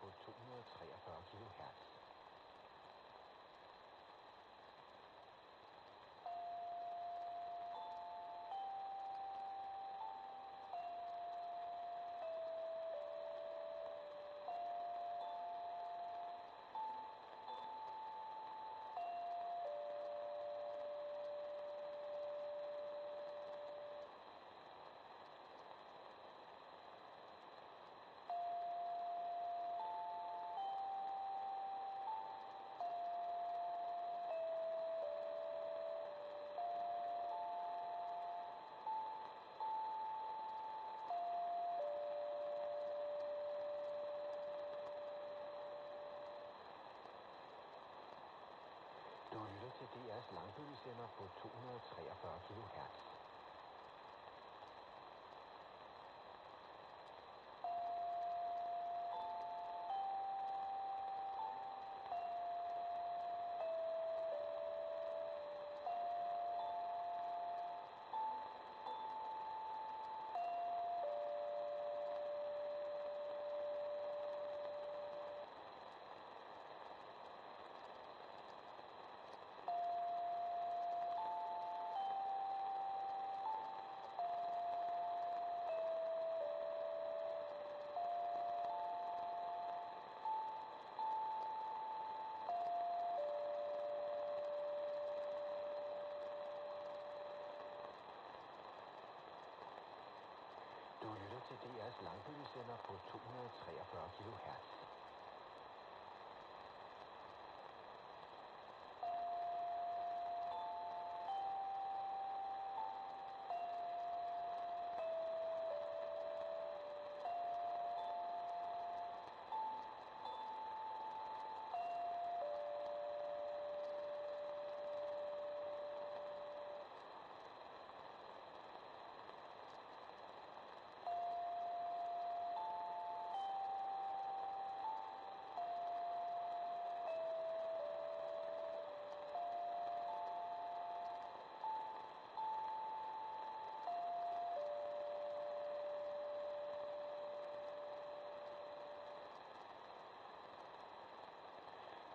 på 243 kHz. Du lytter til DR's langbølgesender på 243 kHz. Du lytter til DR's langbølgesender på 243 kHz.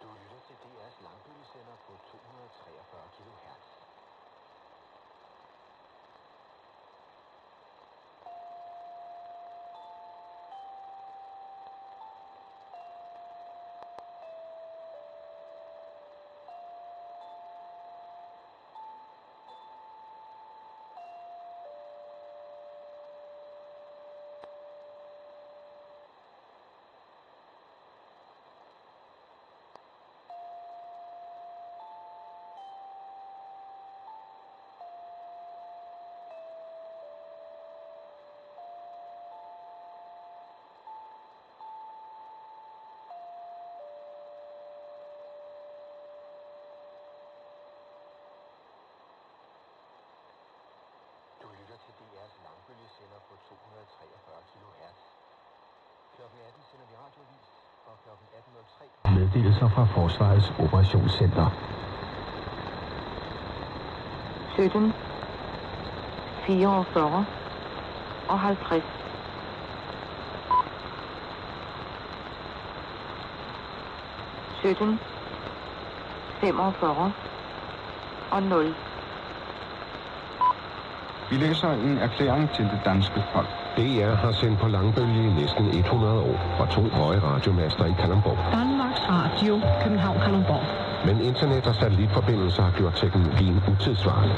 Du lytter til DR's langbølgesender på 243 kHz. Du lytter til DR's langbølgesender på 243 kHz. Klokken 18 sender vi radioavis, og klokken 18.03 meddelelser fra Forsvarets Operationscenter. 17, 44 og 50. 17, 45 og 0. Vi læser en erklæring til det danske folk. DR har sendt på langbølge i næsten 100 år fra 2 høje radiomaster i Kalundborg. Danmarks Radio, København, Kalundborg. Men internet- og satellitforbindelser har gjort teknologien utidssvarende.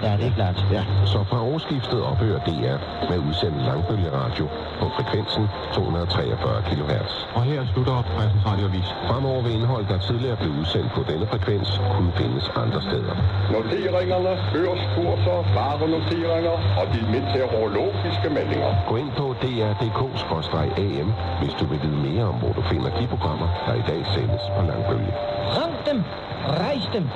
Ja, det er klart. Ja, så fra årsskiftet ophører DR med udsendt langbølgeradio på frekvensen 243 kHz. Og her slutter Pressens Radioavis. Fremover vil indhold, der tidligere blev udsendt på denne frekvens, kunne findes andre steder. Noteringerne, børskurser, varenoteringer og de meteorologiske meldinger. Gå ind på dr.dk/am, hvis du vil vide mere om, hvor du finder de programmer, der i dag sendes på langbølge. Ram dem! Rejs dem!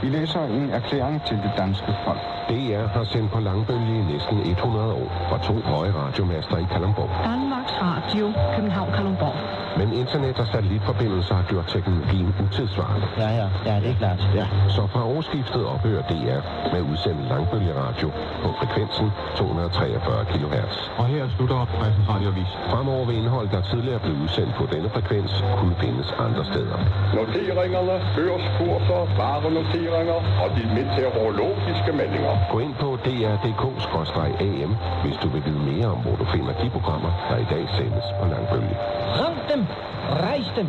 Vi læser en erklæring til det danske folk. DR har sendt på langbølge i næsten 100 år fra 2 høje radiomaster i Kalundborg. Danmarks Radio, København, Kalundborg. Men internet- og satellitforbindelser har gjort teknologien utidsvarende. Ja, det er klart. Ja. Så fra årsskiftet ophører DR med udsendt langbølgeradio på frekvensen 243 kHz. Og her slutter Pressens Radioavis. Fremover vil indhold, der tidligere blev udsendt på denne frekvens, kunne findes andre steder. Noteringerne, børskurser, varenoteringer og de meteorologiske meldinger. Gå ind på dr.dk/am, hvis du vil vide mere om, hvor du finder de programmer, der i dag sendes på langbølge. Ram dem! Rejs dem!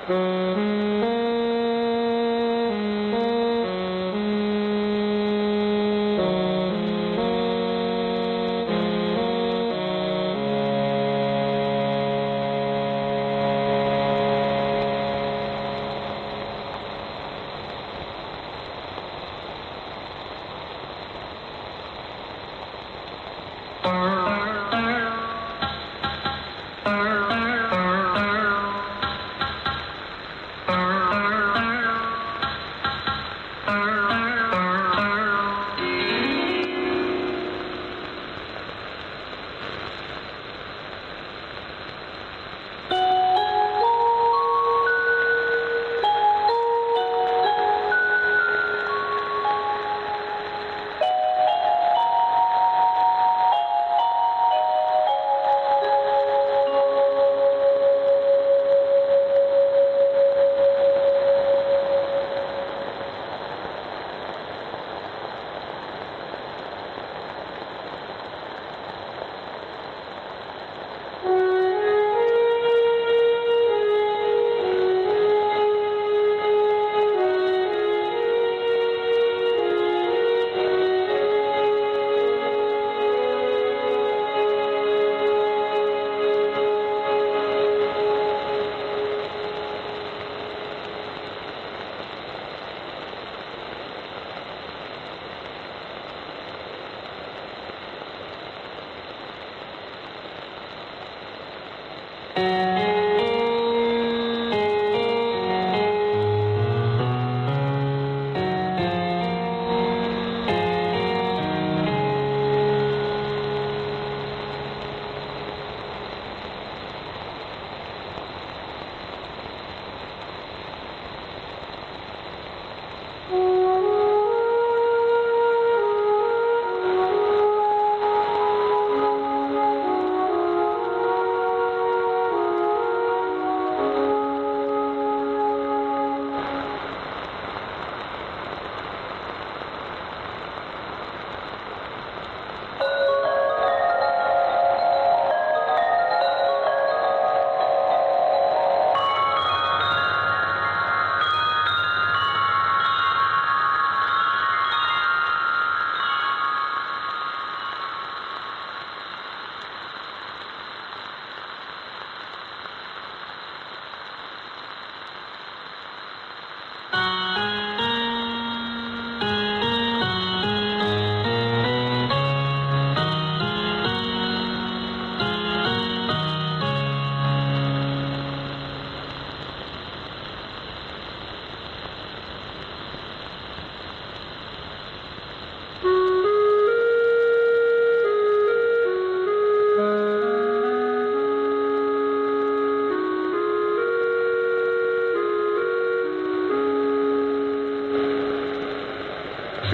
Vi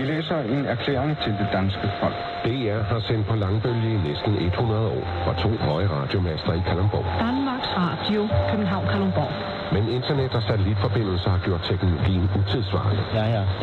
læser en erklæring til det danske folk. DR har sendt på langbølge i næsten 100 år fra 2 høje radiomaster i Kalundborg. Danmarks Radio, København, Kalundborg. Men internet- og satellitforbindelser har gjort teknologien utidssvarende.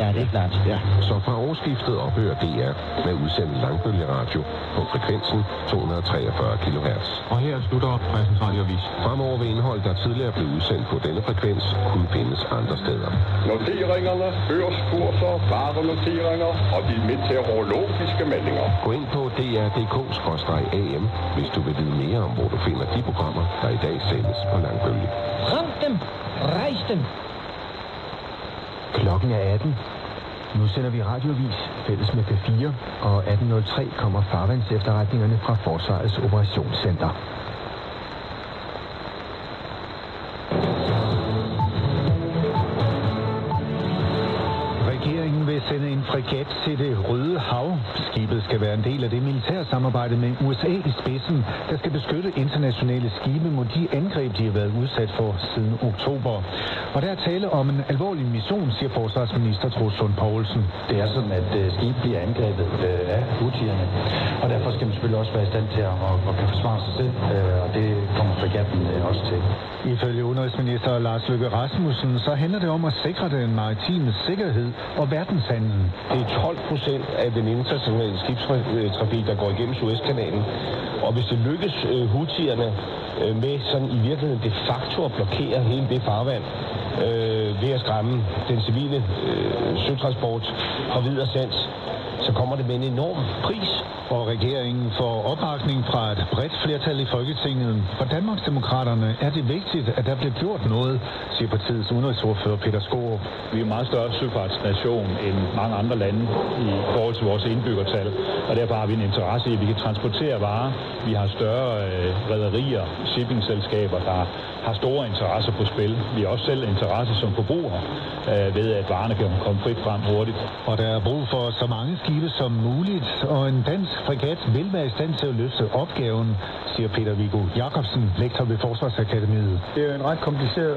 Ja, det er klart. Ja. Så fra årsskiftet ophører DR med udsendt langbølgeradio på frekvensen 243 kHz. Og her slutter Pressens Radioavis. Fremover vil indhold, der tidligere blev udsendt på denne frekvens, kunne findes andre steder. Noteringerne, børskurser, varenoteringer og de meteorologiske meldinger. Gå ind på dr.dk/am, hvis du vil vide mere om, hvor du finder de programmer, der i dag sendes på langbølge. Ramt dem! Rejs dem! Klokken er 18. Nu sender vi radioavis fælles med P4, og 18.03 kommer farvandsefterretningerne fra Forsvarets Operationscenter. Regeringen vil sende en fregat til det Røde Hav. Skibet skal være en del af det militærsamarbejde med USA i spidsen, der skal beskytte internationale skibe mod de angreb, de har været udsat for siden oktober. Og der er tale om en alvorlig mission, siger forsvarsminister Troels Lund Poulsen. Det er sådan, at skib bliver angrebet af houthierne, og derfor skal man selvfølgelig også være i stand til at kan forsvare sig selv, og det kommer fregatten også til. Ifølge udenrigsminister Lars Løkke Rasmussen, så handler det om at sikre den maritime sikkerhed og verdens skibshandlen. Det er 12% af den internationale skibstrafik, der går igennem Suezkanalen. Og hvis det lykkes Houthierne med sådan i virkeligheden de facto at blokere hele det farvand, ved at skræmme den civile søtransport fra vid og sans, så kommer det med en enorm pris. Og regeringen får opbakning fra et bredt flertal i Folketinget. For Danmarksdemokraterne er det vigtigt, at der bliver gjort noget, siger partiets udenrigsordfører Peter Skaarup. Vi er en meget større søfartsnation end mange andre lande i forhold til vores indbyggertal, og derfor har vi en interesse i, at vi kan transportere varer. Vi har større rederier, shippingselskaber, der har store interesser på spil. Vi har også selv interesse som forbrugere ved, at varerne kan komme frit frem hurtigt. Og der er brug for så mange skibe som muligt, og en dansk fregat vil være i stand til at løfte opgaven, siger Peter Viggo Jacobsen, lektor ved Forsvarsakademiet. Det er jo en ret kompliceret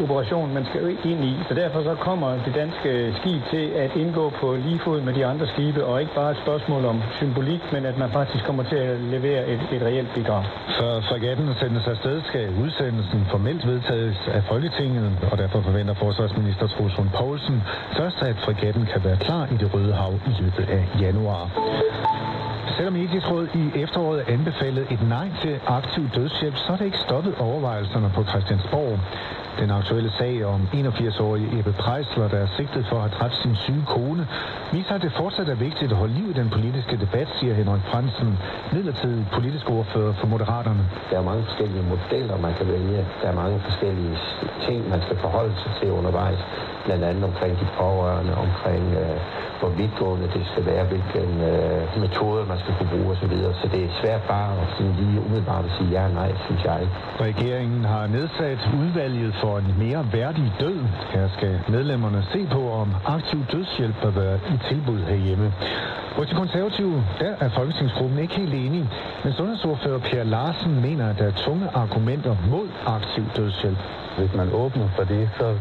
operation, man skal jo ind i, så derfor så kommer det danske skib til at indgå på lige fod med de andre skibe, og ikke bare et spørgsmål om symbolik, men at man faktisk kommer til at levere et reelt bidrag. Før fregatten sendes afsted, skal udsendelsen formelt vedtages af Folketinget, og derfor forventer forsvarsminister Troels Lund Poulsen først, at fregatten kan være klar i det Røde Hav i løbet af januar. Selvom Etisk Råd i efteråret anbefalede et nej til aktiv dødshjælp, så er det ikke stoppet overvejelserne på Christiansborg. Den aktuelle sag om 81-årige Ebbe Preisler, der er sigtet for at have dræbt sin syge kone, viser, at det fortsat er vigtigt at holde liv i den politiske debat, siger Henrik Frandsen, midlertidig politisk ordfører for Moderaterne. Der er mange forskellige modeller, man kan vælge. Der er mange forskellige ting, man skal forholde sig til undervejs. Blandt andet omkring de pårørende, omkring hvor vidtgående det skal være, hvilken metoder man skal kunne bruge osv. Så det er svært bare at lige umiddelbart at sige ja og nej, synes jeg. Regeringen har nedsat udvalget for en mere værdig død. Her skal medlemmerne se på, om aktiv dødshjælp bør være i tilbud herhjemme. Hos de konservative, der er folketingsgruppen ikke helt enige, men sundhedsordfører Per Larsen mener, at der er tunge argumenter mod aktiv dødshjælp. Hvis man åbner for det, så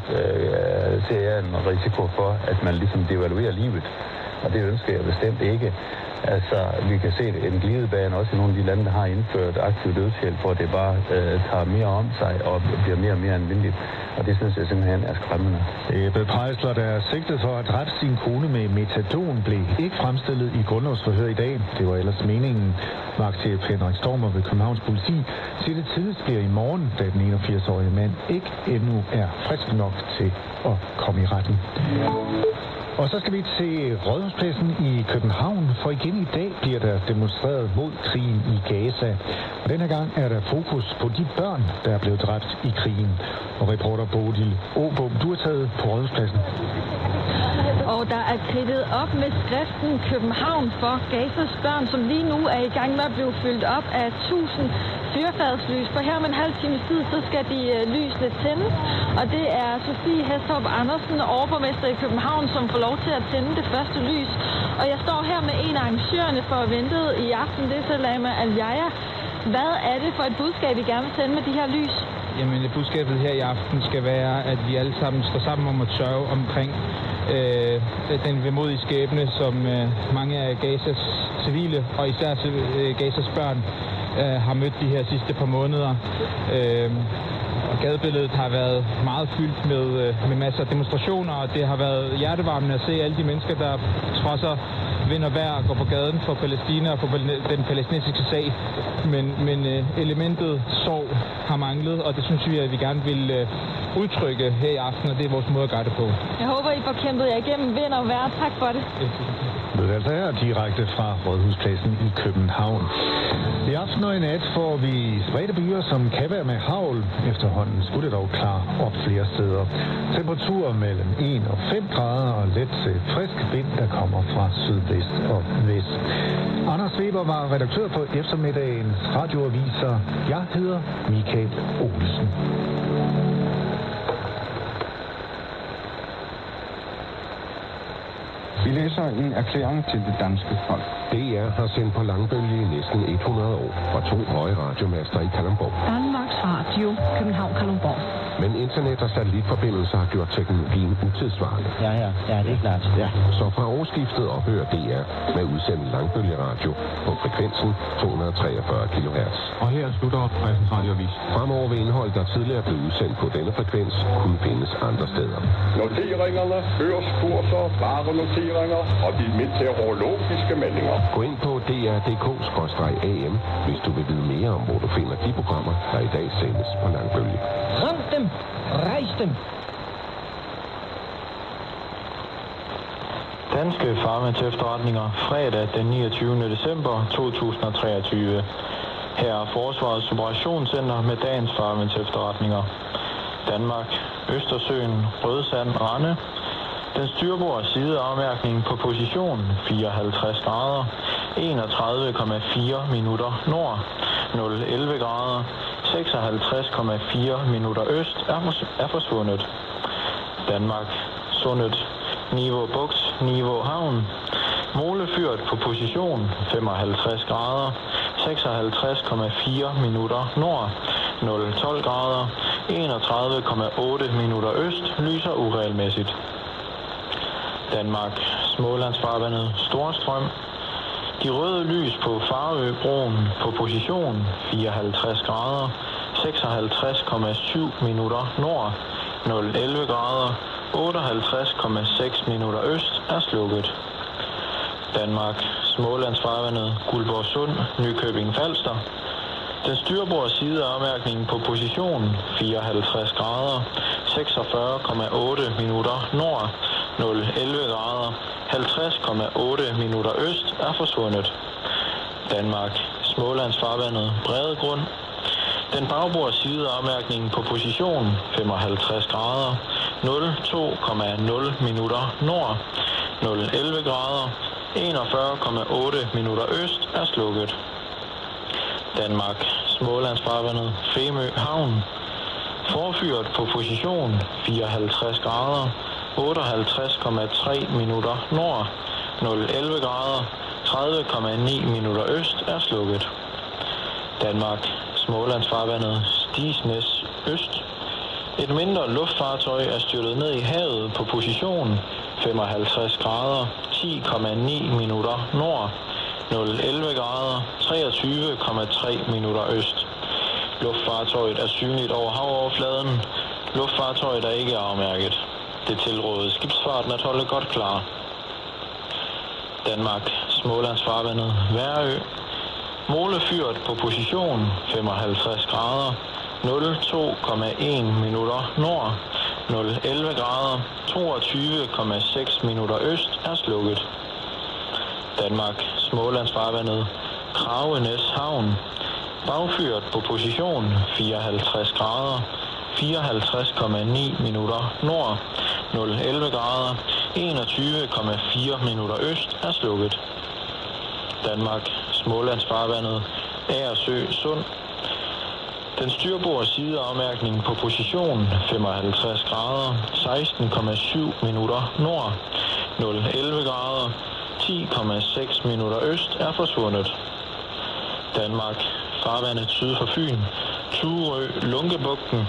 ser jeg en risiko for, at man ligesom devaluerer livet. Og det ønsker jeg bestemt ikke. Altså, vi kan se en glidebane også i nogle af de lande, der har indført aktiv dødshjælp, hvor det bare tager mere om sig og bliver mere og mere almindeligt. Og det synes jeg simpelthen er skræmmende. Ebbe Preisler, der er sigtet for at dræbe sin kone med metadon, blev ikke fremstillet i grundlovsforhør i dag. Det var ellers meningen. Vagtchef Henrik Stormer ved Københavns Politi siger, det tidligst bliver i morgen, da den 81-årige mand ikke endnu er frisk nok til at komme i retten. Og så skal vi til Rådhuspladsen i København, for igen i dag bliver der demonstreret mod krigen i Gaza. Og denne gang er der fokus på de børn, der er blevet dræbt i krigen. Og reporter Bodil Åbom, du er taget på Rådhuspladsen. Og der er kridtet op med skriften København for Gazas børn, som lige nu er i gang med at blive fyldt op af 1000 fyrfadslys. For her om en halv times tid, så skal de lysene tændes. Og det er Sofie Hestorp Andersen, overborgmester i København, som får lov til at tænde det første lys. Og jeg står her med en af arrangørerne for eventet i aften, det er Salama Al-Jaya. Hvad er det for et budskab, I gerne vil sende med de her lys? Jamen, budskabet her i aften skal være, at vi alle sammen står sammen om at sørge omkring den vemodige skæbne, som mange af Gazas civile, og især Gazas børn, har mødt de her sidste par måneder. Gadebilledet har været meget fyldt med masser af demonstrationer, og det har været hjertevarmende at se alle de mennesker, der trodser vind og vejr går på gaden for Palæstina og for den palæstinensiske sag. Men elementet sorg har manglet, og det synes vi, at vi gerne vil udtrykke her i aften, og det er vores måde at gøre det på. Jeg håber, I får kæmpet jer igennem vind og vejr. Tak for det. Det er altså her direkte fra Rådhuspladsen i København. I aften og i nat får vi spredte byer, som kan være med hagl. Efterhånden skulle det dog klare op flere steder. Temperaturer mellem 1 og 5 grader og let til frisk vind, der kommer fra sydvest og vest. Anders Weber var redaktør på eftermiddagens radioaviser. Jeg hedder Michael Olsen. Vi læser en erklæring til det danske folk. DR har sendt på langbølge i næsten 100 år fra 2 høje radiomaster i Kalundborg. Danmarks Radio, København Kalundborg. Men internet- og satellitforbindelser har gjort teknologien utidssvarende. Ja, det er klart. Ja. Så fra årsskiftet ophører DR med udsendt langbølgeradio på frekvensen 243 kHz. Og her slutter Pressens Radioavis. Fremover vil indhold, der tidligere blev udsendt på denne frekvens, kunne findes andre steder. Noteringerne, børskurser, varenoteringer og de meteorologiske meldinger. Gå ind på dr.dk/am, hvis du vil vide mere om, hvor du finder de programmer, der i dag sendes på langbølge. Ram dem! Rejs dem! Danske farvandsefterretninger, fredag den 29. december 2023. Her er Forsvarets Operationscenter med dagens farvandsefterretninger. Danmark, Østersøen, Rødsand, Rande. Den styrbord sideafmærkning på position 54 grader, 31,4 minutter nord, 011 grader, 56,4 minutter øst er forsvundet. Danmark, Sundet, Niveau Bugt, Niveau Havn. Målefyrt på position 55 grader, 56,4 minutter nord, 012 grader, 31,8 minutter øst lyser uregelmæssigt. Danmark, Smålandsfarvandet, Storstrøm. De røde lys på Farøbroen på position 54 grader, 56,7 minutter nord, 011 grader, 58,6 minutter øst er slukket. Danmark, Smålandsfarvandet, Guldborgsund, Nykøbing Falster. Den styrbord sideafmærkning på position 54 grader, 46,8 minutter nord, 011 grader, 50,8 minutter øst er forsvundet. Danmark, Smålandsfarvandet, Bredegrund. Den bagbord sideafmærkning på position 55 grader, 02,0 minutter nord, 011 grader, 41,8 minutter øst er slukket. Danmark, Smålandsfarvandet, Femø Havn. Forfyret på position 54 grader, 58,3 minutter nord, 011 grader, 30,9 minutter øst er slukket. Danmark, Smålandsfarvandet, Stigsnæs Øst. Et mindre luftfartøj er styrtet ned i havet på position 55 grader, 10,9 minutter nord, 011 grader, 23,3 minutter øst. Luftfartøjet er synligt over havoverfladen. Luftfartøjet er ikke afmærket. Det tilrådes skibsfarten at holde godt klar. Danmark, Smålandsfarvandet, Værø. Målefyret på position 55 grader, 02,1 minutter nord, 011 grader, 22,6 minutter øst er slukket. Danmark, Smålandsfarvandet, Kragenæs Havn. Bagfyret på position 54 grader, 54,9 minutter nord, 011 grader, 21,4 minutter øst er slukket. Danmark, Smålandsfarvandet, Agersø Sund. Den styrbord sideafmærkning på position 55 grader, 16,7 minutter nord, 011 grader, 10,6 minutter øst er forsvundet. Danmark, farvandet syd for Fyn, Turø, Lunkebugten.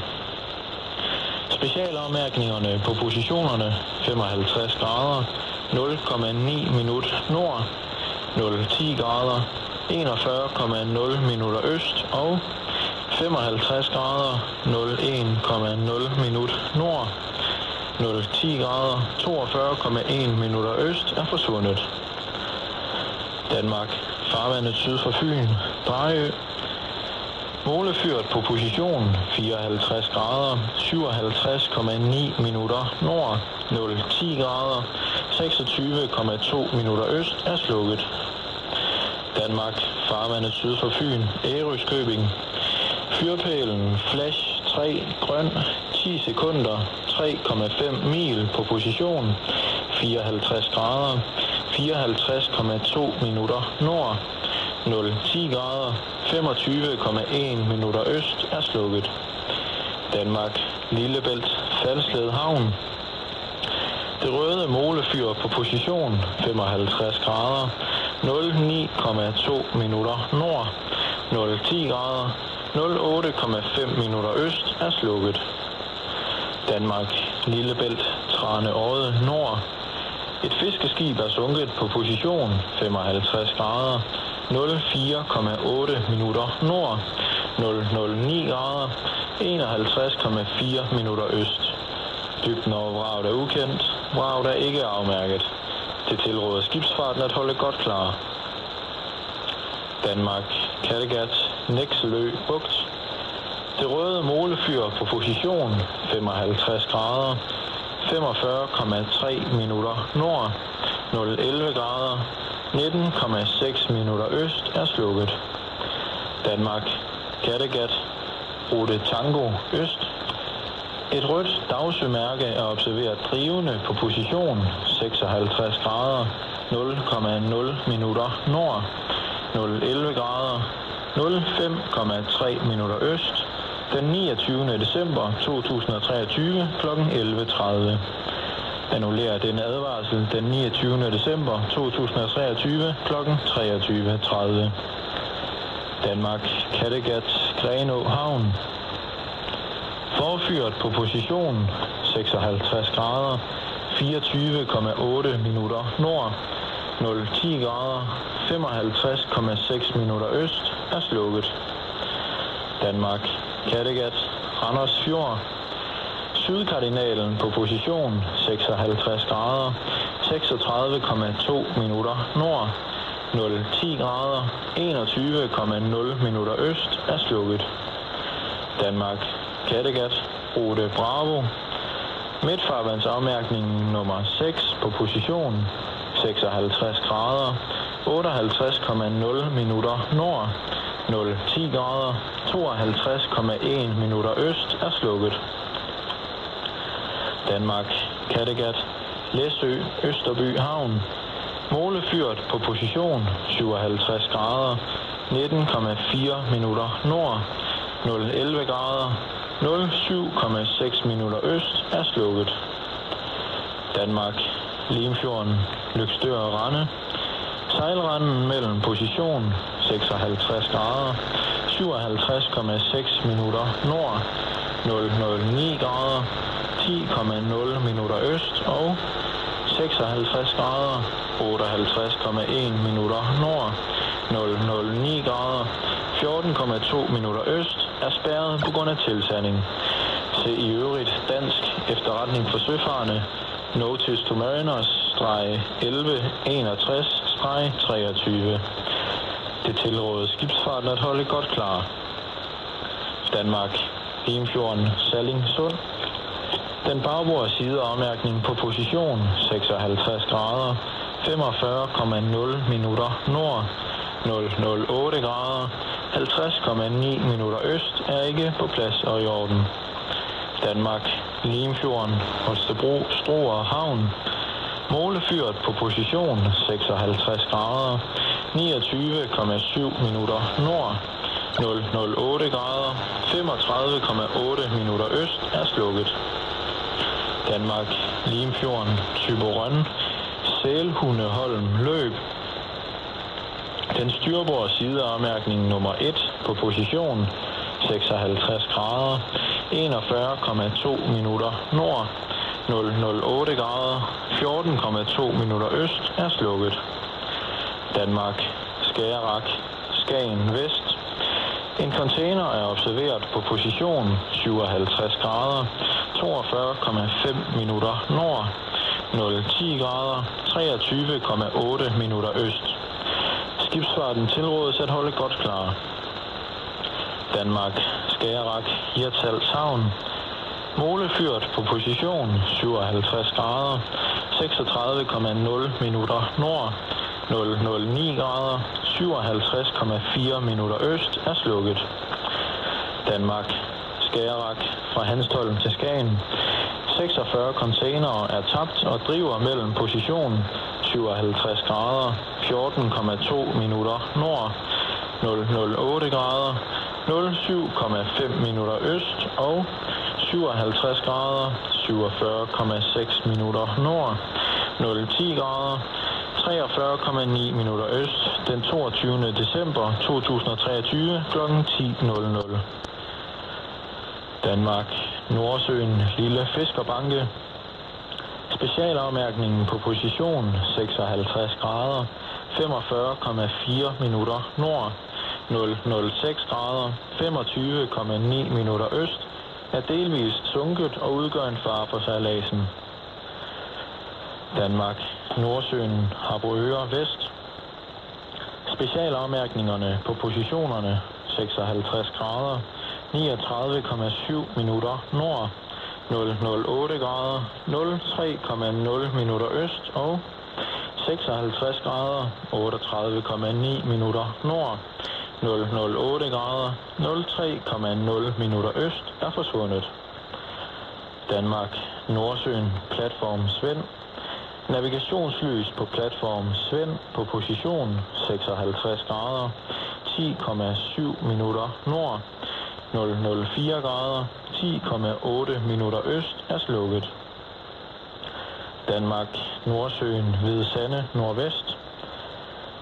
Specialafmærkningerne på positionerne 55 grader, 0,9 minut nord, 010 grader, 41,0 minutter øst og 55 grader, 01,0 minut nord, 010 grader, 42,1 minutter øst er forsvundet. Danmark, farvandet syd for Fyn, Drejø. Målefyret på position 54 grader, 57,9 minutter nord, 010 grader, 26,2 minutter øst er slukket. Danmark, farvandet syd for Fyn, Ærøskøbing. Fyrpælen flash 3 grøn, 10 sekunder, 3,5 mil på position 54 grader, 54,2 minutter nord, 010 grader, 25,1 minutter øst er slukket. Danmark, Lillebælt, Falsled Havn. Det røde målefyr på position 55 grader, 09,2 minutter nord, 010 grader, 08,5 minutter øst er slukket. Danmark, Lillebælt, Trane Odde, Nord. Et fiskeskib er sunket på position 55 grader 04,8 minutter nord, 009 grader 51,4 minutter øst. Dybden over vraget er ukendt. Vraget er ikke afmærket. Det tilråder skibsfarten at holde godt klar. Danmark, Kattegat, Nekselø, Bugt. Det røde molefyr på position 55 grader 45,3 minutter nord, 011 grader 19,6 minutter øst er slukket. Danmark, Kattegat, rute Tango øst. Et rødt dagsømærke er observeret drivende på position 56 grader 0,0 minutter nord, 011 grader 05,3 minutter øst, den 29. december 2023 kl. 11.30. Annullerer denne advarsel den 29. december 2023 kl. 23.30. Danmark, Kattegat, Grenaa Havn. Forfyret på position 56 grader 24,8 minutter nord, 010 grader 55,6 minutter øst er slukket. Danmark, Kattegat, Randers Fjord. Sydkardinalen på position 56 grader 36,2 minutter nord, 010 grader 21,0 minutter øst er slukket. Danmark, Kattegat, rute Bravo. Midtfarvandsafmærkningen nummer 6 på position 56 grader 58,0 minutter nord, 010 grader 52,1 minutter øst er slukket. Danmark, Kattegat, Læsø, Østerby Havn. Målefyret på position 57 grader 19,4 minutter nord, 011 grader 07,6 minutter øst er slukket. Danmark, Limfjorden, Løgstør og Rande. Sejlranden mellem position 56 grader 57,6 minutter nord, 009 grader 10,0 minutter øst og 56 grader 58,1 minutter nord, 009 grader 14,2 minutter øst er spærret på grund af tilsanding. Se i øvrigt dansk efterretning for søfarende, Notice to Mariners, -1161-23. Det tilråder skibsfarten at holde godt klar. Danmark, Limfjorden, Salling Sund. Den bagbord sideafmærkning på position 56 grader 45,0 minutter nord, 008 grader 50,9 minutter øst er ikke på plads og i orden. Danmark, Limfjorden, Holstebro, Struer Havn. Målefyret på position 56 grader 29,7 minutter nord, 008 grader 35,8 minutter øst er slukket. Danmark, Limfjorden, Thyborøn, Sælhundeholm Løb. Den styrbord sideafmærkning nummer 1 på position 56 grader 41,2 minutter nord, 008 grader 14,2 minutter øst er slukket. Danmark, Skagerrak, Skagen Vest. En container er observeret på position 57 grader 42,5 minutter nord, 010 grader 23,8 minutter øst. Skibsfarten tilrådes at holde godt klar. Danmark, Skagerrak, Hirtshals Havn. Målefyret på position 57 grader 36,0 minutter nord, 009 grader 57,4 minutter øst er slukket. Danmark, Skagerrak, fra Hanstholm til Skagen. 46 containere er tabt og driver mellem position 57 grader 14,2 minutter nord, 008 grader 07,5 minutter øst og 57 grader 47,6 minutter nord, 010 grader 43,9 minutter øst den 22. december 2023 kl. 10.00. Danmark, Nordsøen Lille Fiskerbanke. Specialafmærkningen på position 56 grader, 45,4 minutter nord, 006 grader, 25,9 minutter øst, er delvist sunket og udgør en fare for sejladsen. Danmark, Nordsøen, Harboøre Vest. Specialafmærkningerne på positionerne 56 grader, 39,7 minutter nord, 008 grader, 03,0 minutter øst og 56 grader, 38,9 minutter nord, 008 grader, 03,0 minutter øst er forsvundet. Danmark, Nordsøen, platform Svend. Navigationslys på platform Svend på position 56 grader, 10,7 minutter nord, 004 grader, 10,8 minutter øst er slukket. Danmark, Nordsøen, Hvide Sande, nordvest.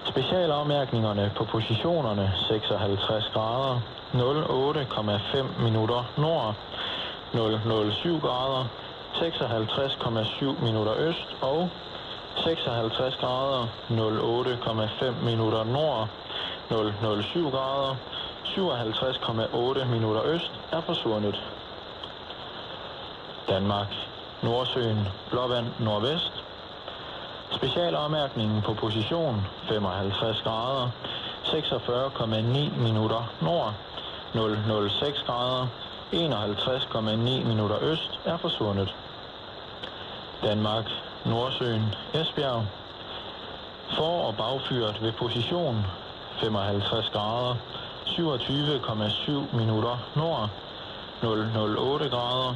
Specialafmærkningerne på positionerne 56 grader, 08,5 minutter nord, 007 grader, 56,7 minutter øst og 56 grader, 08,5 minutter nord, 007 grader, 57,8 minutter øst er forsvundet. Danmark, Nordsøen, Blåvand, nordvest. Specialafmærkningen på position 55 grader, 46,9 minutter nord, 006 grader, 51,9 minutter øst er forsvundet. Danmark, Nordsøen, Esbjerg. For- og bagfyret ved position 55 grader, 27,7 minutter nord, 008 grader,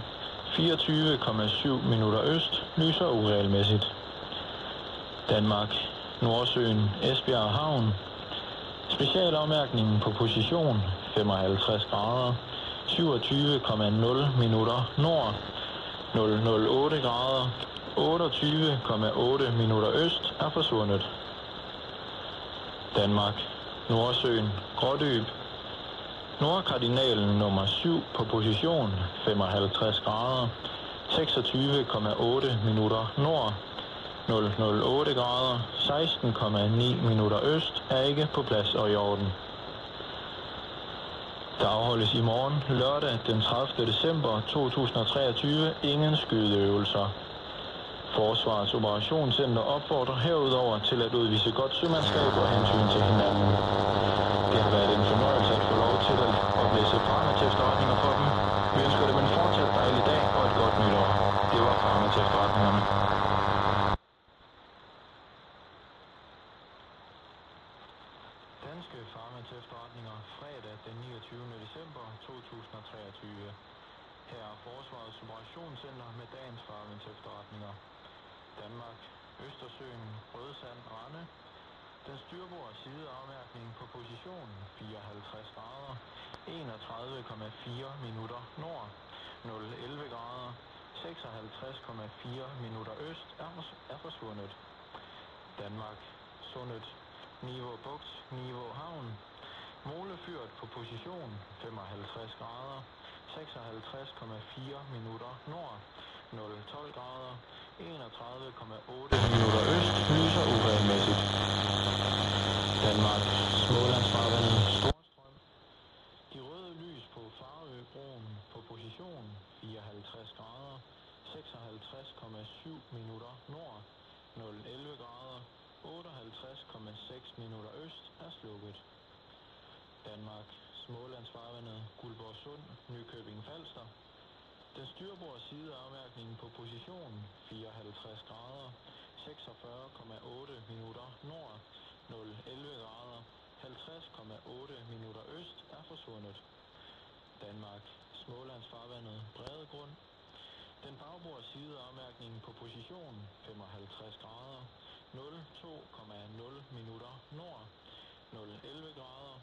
24,7 minutter øst, lyser uregelmæssigt. Danmark, Nordsøen, Esbjerg Havn. Specialafmærkningen på position 55 grader, 27,0 minutter nord, 008 grader, 28,8 minutter øst er forsvundet. Danmark, Nordsøen, Grådyb. Nordkardinalen nummer 7 på position 55 grader, 26,8 minutter nord, 008 grader, 16,9 minutter øst er ikke på plads og i orden. Der afholdes i morgen, lørdag den 30. december 2023, ingen skydeøvelser. Forsvarets operationscenter opfordrer herudover til at udvise godt sømandskab og hensyn til hinanden. Det har været en fornøjelse at få lov til at oplæse Farma til efterretninger for dem. Vi ønsker dem en fortsat dejlig dag og et godt nytår. Det var Farma til efterretningerne. Danske Farma til efterretninger, fredag den 29. december 2023. Her er Forsvarets operationscenter med dagens Farma til efterretninger. Danmark, Østersøen, Rødsand, Rande. Den styrbord sideafmærkning på position 54 grader, 31,4 minutter nord, 011 grader, 56,4 minutter øst er forsvundet. Danmark, Sundet, Nivå Bugt, Nivå Havn. Målefyret på position 55 grader, 56,4 minutter nord, 012 grader, 31,8 minutter øst, lyser uregelmæssigt. Danmark, Smålandsfarvandet, Storstrøm. De røde lys på Farøbroen på position 54 grader, 56,7 minutter nord, 011 grader, 58,6 minutter øst er slukket. Danmark, Smålandsfarvandet, Guldborgsund, Nykøbing Falster. Den styrbord sideafmærkning på position 54 grader, 46,8 minutter nord, 011 grader, 50,8 minutter øst er forsvundet. Danmark, Smålandsfarvandet, Bredegrund. Den bagbord sideafmærkning på position 55 grader, 02,0 minutter nord, 011 grader,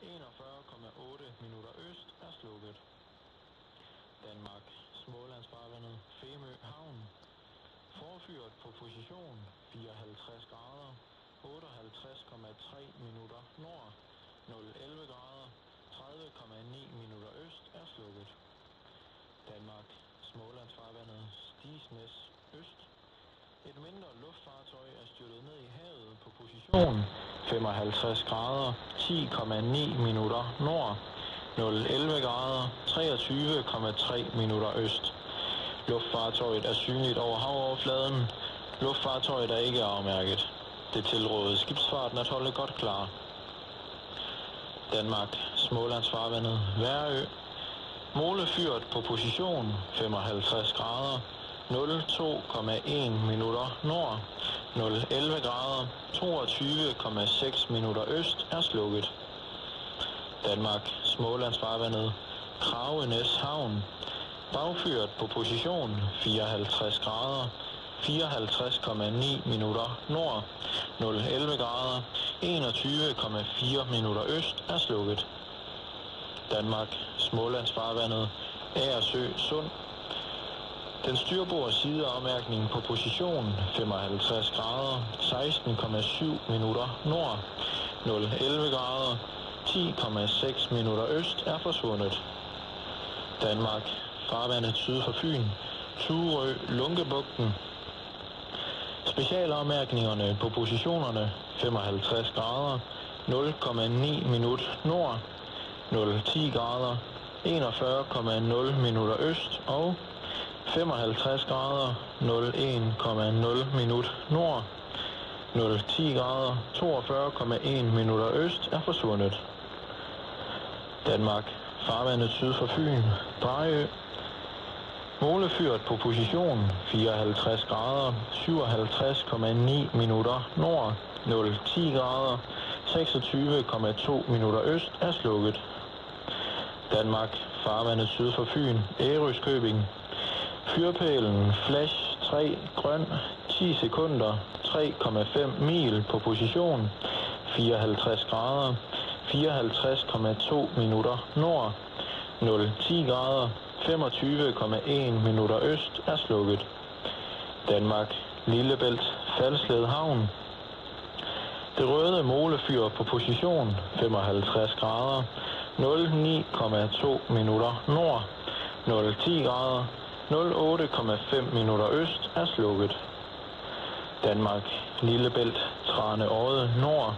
41,8 minutter øst er slukket. Danmark, Smålandsfarvandet, Femø Havn. Forfyret på position 54 grader, 58,3 minutter nord, 011 grader, 30,9 minutter øst er slukket. Danmark, Smålandsfarvandet, Stigsnæs Øst. Et mindre luftfartøj er styrtet ned i havet på position 55 grader 10,9 minutter nord, 011 grader 23,3 minutter øst. Luftfartøjet er synligt over havoverfladen. Luftfartøjet er ikke afmærket. Det tilrådede skibsfarten at holde godt klar. Danmark, Smålandsfarvandet, Værø. Målefyret på position 55 grader 02,1 minutter nord, 011 grader 22,6 minutter øst er slukket. Danmark, Smålandsfarvandet, Kragenæs Havn. Bagfyret på position 54 grader 54,9 minutter nord, 011 grader 21,4 minutter øst er slukket. Danmark, Smålandsfarvandet, Agersø Sund. Den styrbord sideafmærkning på position 55 grader 16,7 minutter nord, 011 grader 10,6 minutter øst er forsvundet. Danmark, farvandet syd for Fyn, Turø, Lunkebugten. Specialafmærkningerne på positionerne 55 grader 0,9 minut nord, 010 grader 41,0 minutter øst og 55 grader 01,0 minut nord, 010 grader 42,1 minutter øst er forsvundet. Danmark, farvandet syd for Fyn, Drejø. Målefyret på position 54 grader 57,9 minutter nord, 010 grader 26,2 minutter øst er slukket. Danmark, farvandet syd for Fyn, Ærøskøbing. Fyrpælen Flash 3 grøn 10 sekunder 3,5 mil på position 54 grader 54,2 minutter nord, 010 grader 25,1 minutter øst er slukket. Danmark, Lillebælt, Falsled Havn. Det røde målefyr på position 55 grader 09,2 minutter nord, 010 grader 08,5 minutter øst er slukket. Danmark, Lillebælt, Tranøje Nord.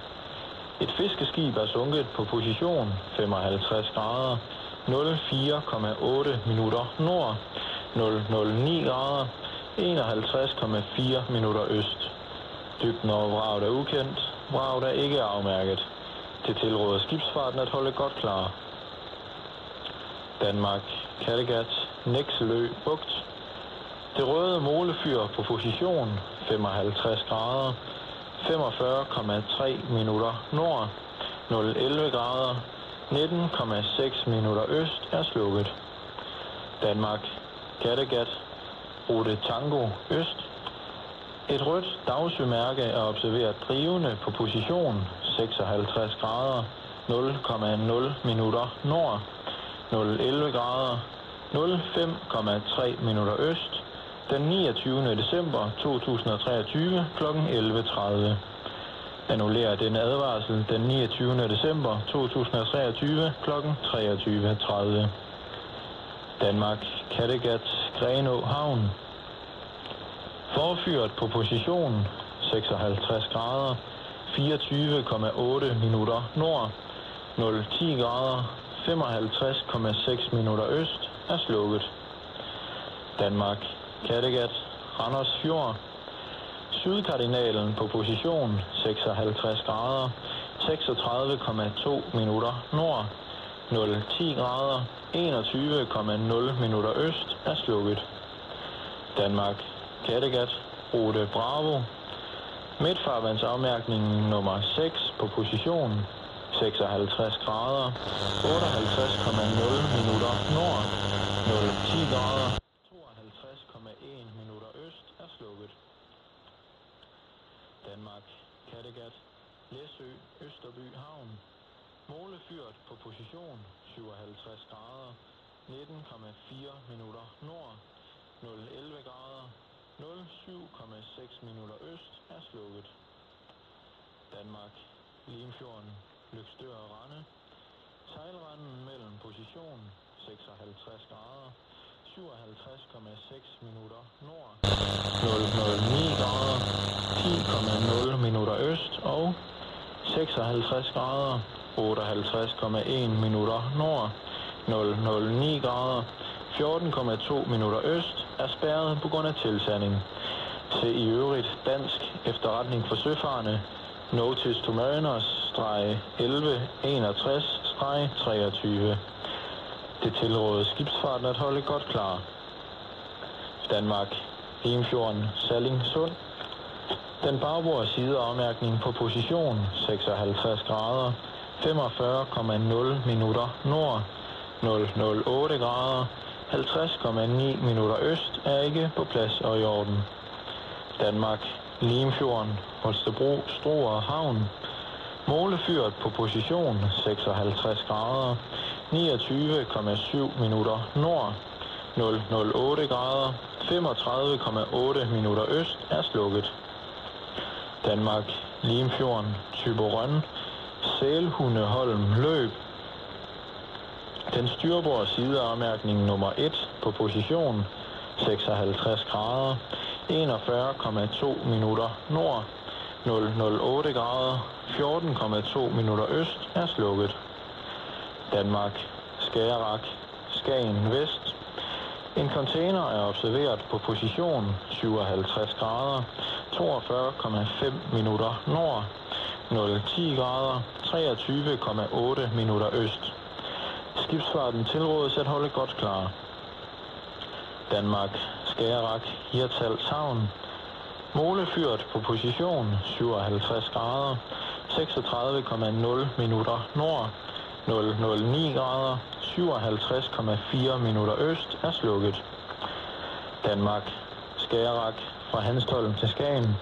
Et fiskeskib er sunket på position 55 grader 04,8 minutter nord, 009 grader 51,4 minutter øst. Dybden over vraget er ukendt. Vraget er ikke afmærket. Det tilråder skibsfarten at holde godt klar. Danmark, Kattegat, Nekselø Bugt. Det røde målefyr på position 55 grader 45,3 minutter nord, 011 grader 19,6 minutter øst er slukket. Danmark, Kattegat, Rute Tango Øst. Et rødt dagsømærke er observeret drivende på position 56 grader 0,0 minutter nord, 011 grader 05,3 minutter øst, den 29. december 2023 kl. 11.30. Annullerer den advarsel den 29. december 2023 kl. 23.30. Danmark, Kattegat, Grenå Havn. Forfyret på position 56 grader 24,8 minutter nord, 010 grader 55,6 minutter øst er slukket. Danmark, Kattegat, Randers Fjord. Sydkardinalen på position 56 grader 36,2 minutter nord, 010 grader 21,0 minutter øst er slukket. Danmark, Kattegat, Rute Bravo. Midtfarvandsafmærkningen nummer 6 på position 56 grader 58,0 minutter nord, 010 grader 52,1 minutter øst er slukket. Danmark, Kattegat, Læsø, Østerby Havn. Målefyret på position 57 grader 19,4 minutter nord, 011 grader 07,6 minutter øst er slukket. Danmark, Limfjorden, Løgstør og Rande. Sejlranden mellem position 56 grader 57,6 minutter nord, 009 grader, 10,0 minutter øst og 56 grader, 58,1 minutter nord, 009 grader, 14,2 minutter øst er spærret på grund af tilsanding. Se i øvrigt dansk efterretning for søfarende, Notice to Mariners, -1161-23. Det tilråder skibsfarten at holde godt klar. Danmark, Limfjorden, Salling, Sund. Den bagborde sideafmærkning på position 56 grader, 45,0 minutter nord, 008 grader, 50,9 minutter øst er ikke på plads og i orden. Danmark, Limfjorden, Holstebro, Struer Havn. Målefyret på position 56 grader, 29,7 minutter nord, 008 grader, 35,8 minutter øst er slukket. Danmark, Limfjorden, Thyborøn, Sælhundeholm løb. Den styrbord sideafmærkning nummer 1 på position 56 grader, 41,2 minutter nord, 008 grader, 14,2 minutter øst er slukket. Danmark, Skagerrak, Skagen Vest. En container er observeret på position 57 grader, 42,5 minutter nord, 010 grader, 23,8 minutter øst. Skibsfarten tilrådes at holde godt klar. Danmark, Skagerrak, Hirtshals Havn. Målefyret på position 57 grader, 36,0 minutter nord, 009 grader, 57,4 minutter øst er slukket. Danmark, Skagerrak, fra Hanstholm til Skagen.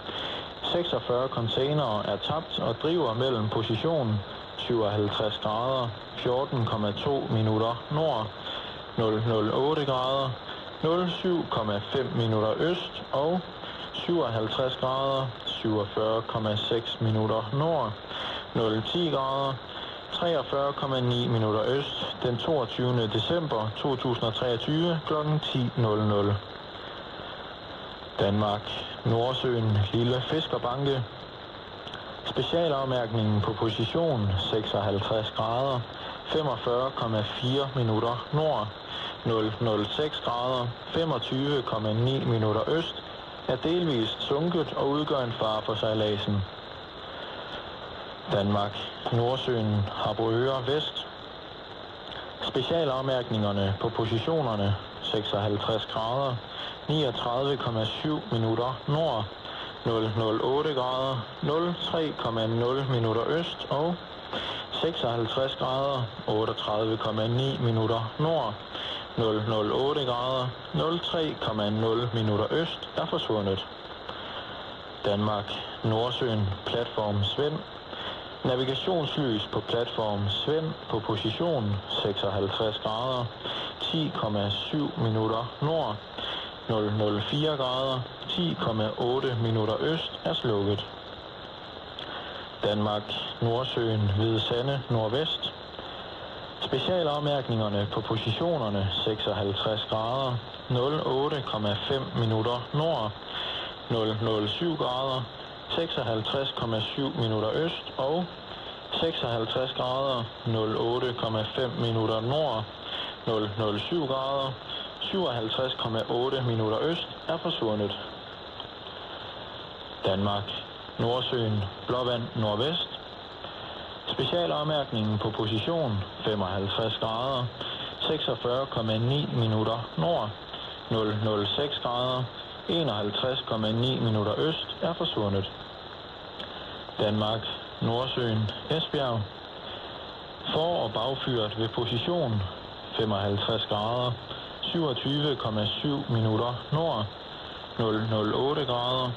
46 containere er tabt og driver mellem position 57 grader, 14,2 minutter nord, 008 grader, 07,5 minutter øst og 57 grader, 47,6 minutter nord, 010 grader, 43,9 minutter øst den 22. december 2023 kl. 10.00. Danmark, Nordsøen, Lille Fiskerbanke. Specialafmærkningen på position 56 grader, 45,4 minutter nord, 006 grader, 25,9 minutter øst er delvist sunket og udgør en fare for sejladsen. Danmark, Nordsøen, Harboøre Vest. Specialafmærkningerne på positionerne 56 grader, 39,7 minutter nord, 008 grader, 03,0 minutter øst og 56 grader, 38,9 minutter nord, 008 grader, 03,0 minutter øst er forsvundet. Danmark, Nordsøen, platform Svend. Navigationslys på platform Svend på position 56 grader, 10,7 minutter nord, 004 grader, 10,8 minutter øst er slukket. Danmark, Nordsøen, Hvide Sande, nordvest. Specialafmærkningerne på positionerne 56 grader, 08,5 minutter nord, 007 grader, 56,7 minutter øst og 56 grader, 08,5 minutter nord, 007 grader, 57,8 minutter øst er forsvundet. Danmark, Nordsøen, Blåvand, nordvest. Specialafmærkningen på position 55 grader, 46,9 minutter nord, 006 grader, 51,9 minutter øst er forsvundet. Danmark, Nordsøen, Esbjerg. For- og bagfyret ved position 55 grader, 27,7 minutter nord, 008 grader,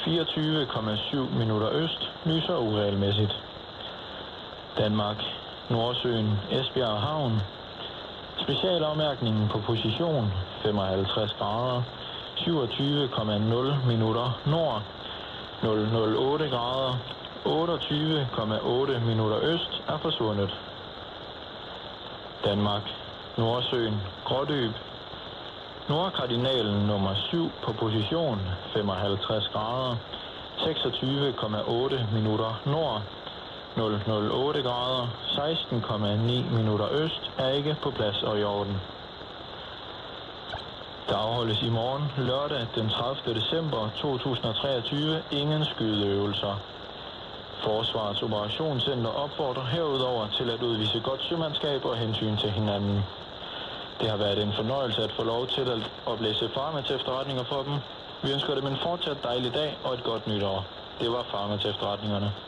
24,7 minutter øst lyser uregelmæssigt. Danmark, Nordsøen, Esbjerg Havn. Specialafmærkningen på position 55 grader, 27,0 minutter nord, 008 grader, 28,8 minutter øst er forsvundet. Danmark, Nordsøen, Grådyb. Nordkardinalen nummer 7 på position 55 grader, 26,8 minutter nord, 008 grader, 16,9 minutter øst er ikke på plads og i orden. Der afholdes i morgen, lørdag den 30. december 2023, ingen skydeøvelser. Forsvarets operationscenter opfordrer herudover til at udvise godt sømandskab og hensyn til hinanden. Det har været en fornøjelse at få lov til at oplæse Farmats efterretninger for dem. Vi ønsker dem en fortsat dejlig dag og et godt nytår. Det var Farmats efterretningerne.